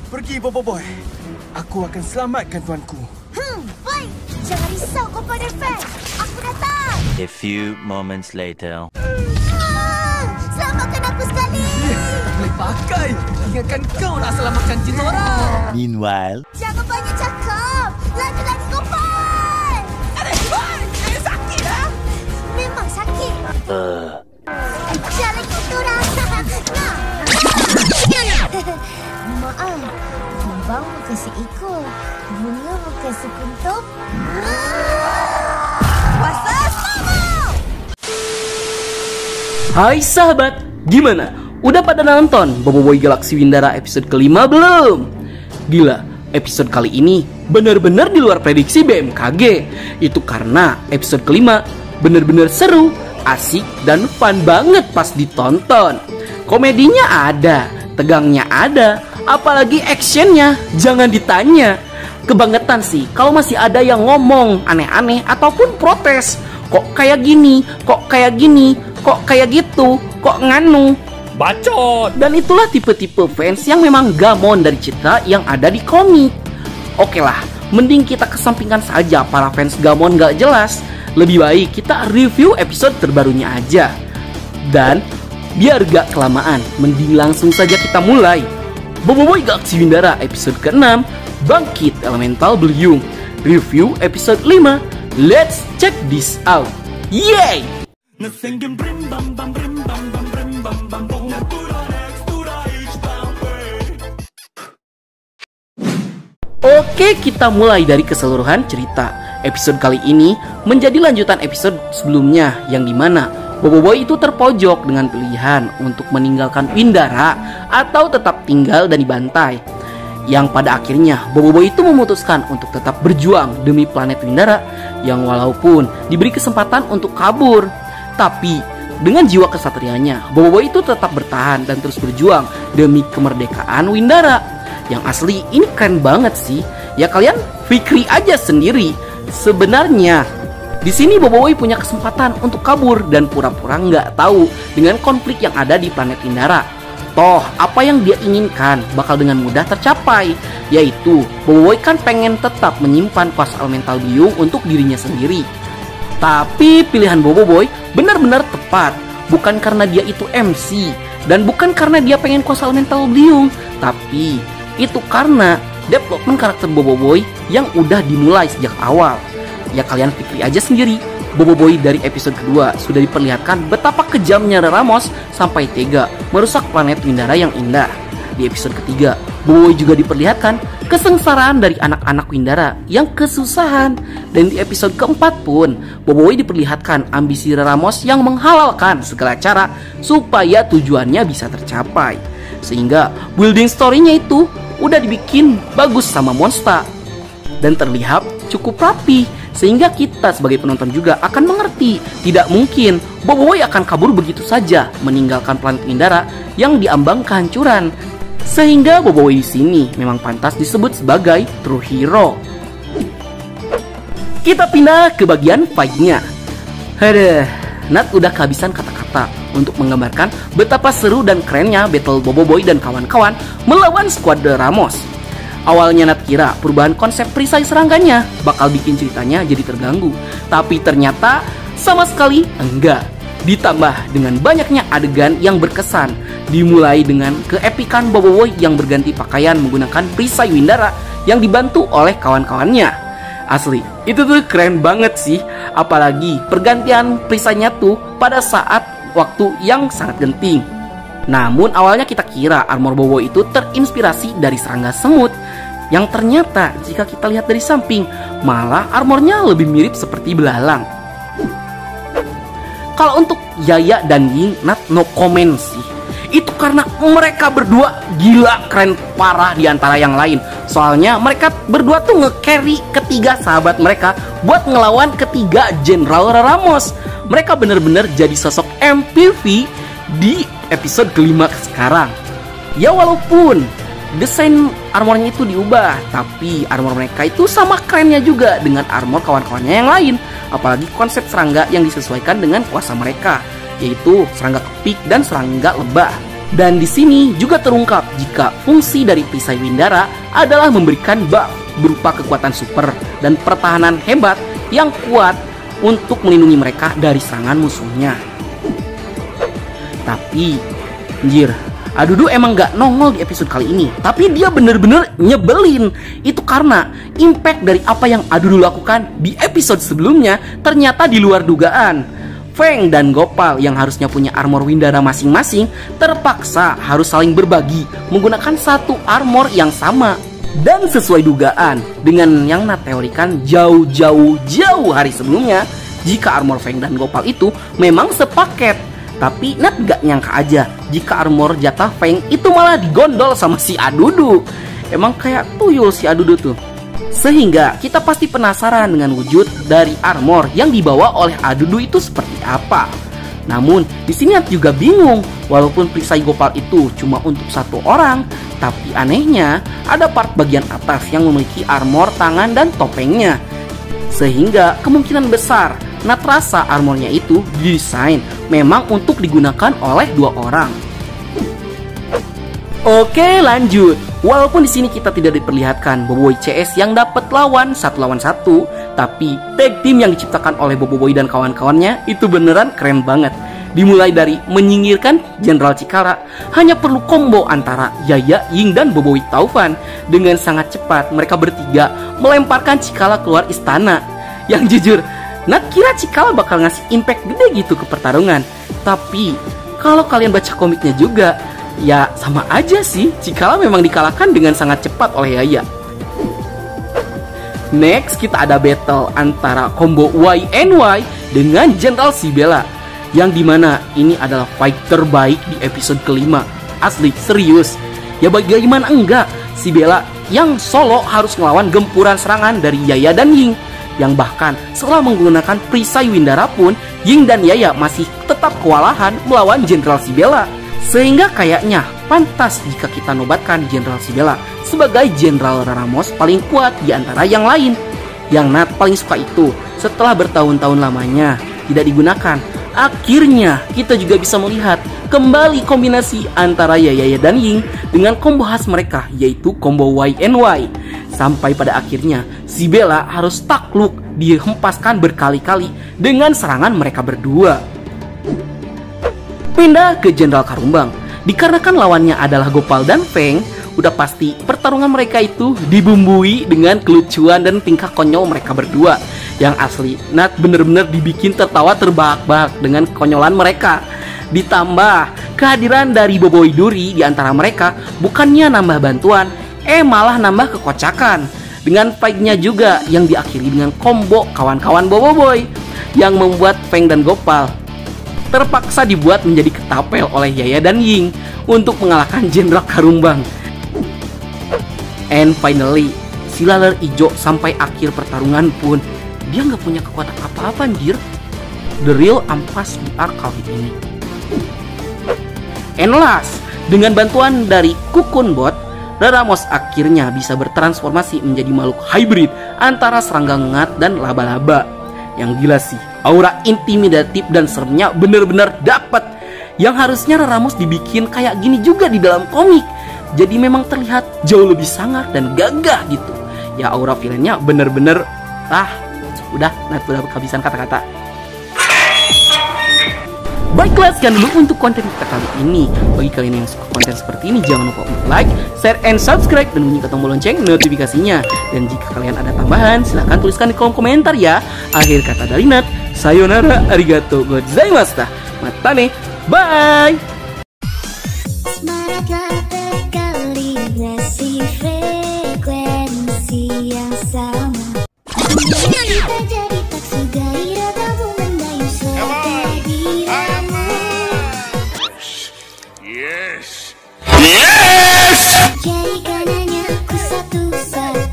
Pergi, Bobo Boy. Aku akan selamatkan tuanku. Baik. Jangan risau kepada fans. Aku datang. A few moments later. Selamatkan aku sekali. Tak boleh pakai. Ingatkan kau nak selamatkan Jitora. Meanwhile. Jangan banyak cakap. Lagi-lagi kau Pai. Sakit lah. Memang sakit. Jalan Jitora. Maaf. Kembang muka seekor. Bunga muka sekuntum. Wasas mama. Hai sahabat, gimana? Udah pada nonton Bobo Boy Galaxy Windara episode kelima belum? Gila, episode kali ini benar-benar di luar prediksi BMKG. Itu karena episode kelima benar-benar seru, asik, dan fun banget pas ditonton. Komedinya ada, tegangnya ada, apalagi actionnya jangan ditanya. Kebangetan sih kalau masih ada yang ngomong aneh-aneh ataupun protes. Kok kayak gini, kok kayak gini, kok kayak gitu, kok nganu. Bacot. Dan itulah tipe-tipe fans yang memang gamon dari cerita yang ada di komik. Oke lah, mending kita kesampingkan saja para fans gamon gak jelas. Lebih baik kita review episode terbarunya aja. Dan biar gak kelamaan, mending langsung saja kita mulai. Bobo Boy Galaxy Windara episode ke-6, Bangkit Elemental Beliung. Review episode 5. Let's check this out. Yay! Oke, kita mulai dari keseluruhan cerita. Episode kali ini menjadi lanjutan episode sebelumnya, yang dimana Bobo Boy itu terpojok dengan pilihan untuk meninggalkan Windara atau tetap tinggal dan dibantai. Yang pada akhirnya Bobo Boy itu memutuskan untuk tetap berjuang demi planet Windara, yang walaupun diberi kesempatan untuk kabur, tapi dengan jiwa kesatrianya Bobo Boy itu tetap bertahan dan terus berjuang demi kemerdekaan Windara. Yang asli ini keren banget sih. Ya kalian fikri aja sendiri. Sebenarnya di sini Bobo Boy punya kesempatan untuk kabur dan pura-pura nggak tahu dengan konflik yang ada di planet Windara. Toh apa yang dia inginkan bakal dengan mudah tercapai, yaitu Bobo Boy kan pengen tetap menyimpan kuasa elemental biung untuk dirinya sendiri. Tapi pilihan Bobo Boy benar-benar tepat, bukan karena dia itu MC dan bukan karena dia pengen kuasa elemental biung, tapi itu karena development karakter Bobo Boy yang udah dimulai sejak awal. Ya kalian pikir aja sendiri, Bobo Boy dari episode kedua sudah diperlihatkan betapa kejamnya Ramos sampai tega merusak planet Windara yang indah. Di episode ketiga, Bobo Boy juga diperlihatkan kesengsaraan dari anak-anak Windara yang kesusahan. Dan di episode keempat pun, Bobo Boy diperlihatkan ambisi Ramos yang menghalalkan segala cara supaya tujuannya bisa tercapai. Sehingga building story-nya itu udah dibikin bagus sama Monster dan terlihat cukup rapi, sehingga kita sebagai penonton juga akan mengerti tidak mungkin Bobo Boy akan kabur begitu saja meninggalkan planet Windara yang diambang kehancuran. Sehingga Bobo Boy di sini memang pantas disebut sebagai true hero. Kita pindah ke bagian fight-nya. Nat udah kehabisan kata-kata untuk menggambarkan betapa seru dan kerennya battle Bobo Boy dan kawan-kawan melawan skuad Ramos. Awalnya Nat kira perubahan konsep perisai serangannya bakal bikin ceritanya jadi terganggu, tapi ternyata sama sekali enggak. Ditambah dengan banyaknya adegan yang berkesan, dimulai dengan keepikan Bobo Boy yang berganti pakaian menggunakan perisai Windara yang dibantu oleh kawan-kawannya. Asli, itu tuh keren banget sih, apalagi pergantian perisainya tuh pada saat waktu yang sangat genting. Namun awalnya kita kira armor Bobo itu terinspirasi dari serangga semut, yang ternyata jika kita lihat dari samping malah armornya lebih mirip seperti belalang. Kalau untuk Yaya dan Ying, Nat no comment sih. Itu karena mereka berdua gila keren parah di antara yang lain. Soalnya mereka berdua tuh nge-carry ketiga sahabat mereka buat ngelawan ketiga Jenderal Ramos. Mereka bener-bener jadi sosok MPV di episode kelima sekarang. Ya walaupun desain armornya itu diubah, tapi armor mereka itu sama kerennya juga dengan armor kawan-kawannya yang lain. Apalagi konsep serangga yang disesuaikan dengan kuasa mereka, yaitu serangga kepik dan serangga lebah. Dan di sini juga terungkap jika fungsi dari perisai Windara adalah memberikan buff berupa kekuatan super dan pertahanan hebat yang kuat untuk melindungi mereka dari serangan musuhnya. Tapi, anjir, Adudu emang gak nongol di episode kali ini, tapi dia bener-bener nyebelin. Itu karena impact dari apa yang Adudu lakukan di episode sebelumnya ternyata di luar dugaan. Feng dan Gopal yang harusnya punya armor Windara masing-masing terpaksa harus saling berbagi menggunakan satu armor yang sama. Dan sesuai dugaan dengan yang Nat teorikan jauh hari sebelumnya, jika armor Feng dan Gopal itu memang sepaket. Tapi Nat gak nyangka aja jika armor jatah Feng itu malah digondol sama si Adudu. Emang kayak tuyul si Adudu tuh. Sehingga kita pasti penasaran dengan wujud dari armor yang dibawa oleh Adudu itu seperti apa. Namun di sini Nat juga bingung. Walaupun perisai Gopal itu cuma untuk satu orang, tapi anehnya ada part bagian atas yang memiliki armor tangan dan topengnya. Sehingga kemungkinan besar Nat rasa armornya itu didesain memang untuk digunakan oleh dua orang. Oke, lanjut. Walaupun di sini kita tidak diperlihatkan Boboiboy CS yang dapat lawan 1 lawan 1, tapi tag team yang diciptakan oleh Boboiboy dan kawan-kawannya itu beneran keren banget. Dimulai dari menyingkirkan Jenderal Cikara, hanya perlu combo antara Yaya, Ying, dan Boboiboy Taufan. Dengan sangat cepat mereka bertiga melemparkan Cikala keluar istana. Yang jujur, Nat kira Cikala bakal ngasih impact gede gitu ke pertarungan. Tapi kalau kalian baca komiknya juga, ya sama aja sih. Cikala memang dikalahkan dengan sangat cepat oleh Yaya. Next kita ada battle antara combo YNY dengan Jenderal Sibella, yang dimana ini adalah fight terbaik di episode kelima. Asli, serius. Ya bagaimana enggak, Sibella yang solo harus ngelawan gempuran serangan dari Yaya dan Ying. Yang bahkan setelah menggunakan perisai Windara pun, Ying dan Yaya masih tetap kewalahan melawan Jenderal Sibella. Sehingga kayaknya pantas jika kita nobatkan Jenderal Sibella sebagai Jenderal Raramos paling kuat di antara yang lain. Yang Nat paling suka itu, setelah bertahun-tahun lamanya tidak digunakan, akhirnya kita juga bisa melihat kembali kombinasi antara Yaya dan Ying dengan combo khas mereka, yaitu combo YNY. Sampai pada akhirnya Sibella harus takluk dihempaskan berkali-kali dengan serangan mereka berdua. Pindah ke Jenderal Karumbang. Dikarenakan lawannya adalah Gopal dan Feng, udah pasti pertarungan mereka itu dibumbui dengan kelucuan dan tingkah konyol mereka berdua. Yang asli, Nat bener-bener dibikin tertawa terbahak-bahak dengan konyolan mereka. Ditambah kehadiran dari Boboiboy Duri di antara mereka bukannya nambah bantuan, malah nambah kekocakan. Dengan fight-nya juga yang diakhiri dengan combo kawan-kawan Boboiboy, yang membuat Feng dan Gopal terpaksa dibuat menjadi ketapel oleh Yaya dan Ying untuk mengalahkan Jenderal Karumbang. And finally, si Laler Ijo sampai akhir pertarungan pun dia nggak punya kekuatan apa-apa, anjir. The real ampas BR kali ini. And last, dengan bantuan dari Kukun Bot, Raramos akhirnya bisa bertransformasi menjadi makhluk hybrid antara serangga ngengat dan laba-laba. Yang gila sih, aura intimidatif dan seremnya bener-bener dapet. Yang harusnya Raramos dibikin kayak gini juga di dalam komik. Jadi memang terlihat jauh lebih sangar dan gagah gitu. Ya aura villainnya bener-bener udah kehabisan kata-kata. Baiklah, sekian dulu untuk konten kita kali ini. Bagi kalian yang suka konten seperti ini, jangan lupa untuk like, share, and subscribe, dan bunyikan tombol lonceng notifikasinya. Dan jika kalian ada tambahan, silahkan tuliskan di kolom komentar ya. Akhir kata dari Nat, sayonara, arigato gozaimashita. Matane, bye! Mereka berkoordinasi frekuensi yang sama. Kita jadi tak sudahi ragamu mendayu suara dirimu. Yes! Jadikan hanya aku satu-satu.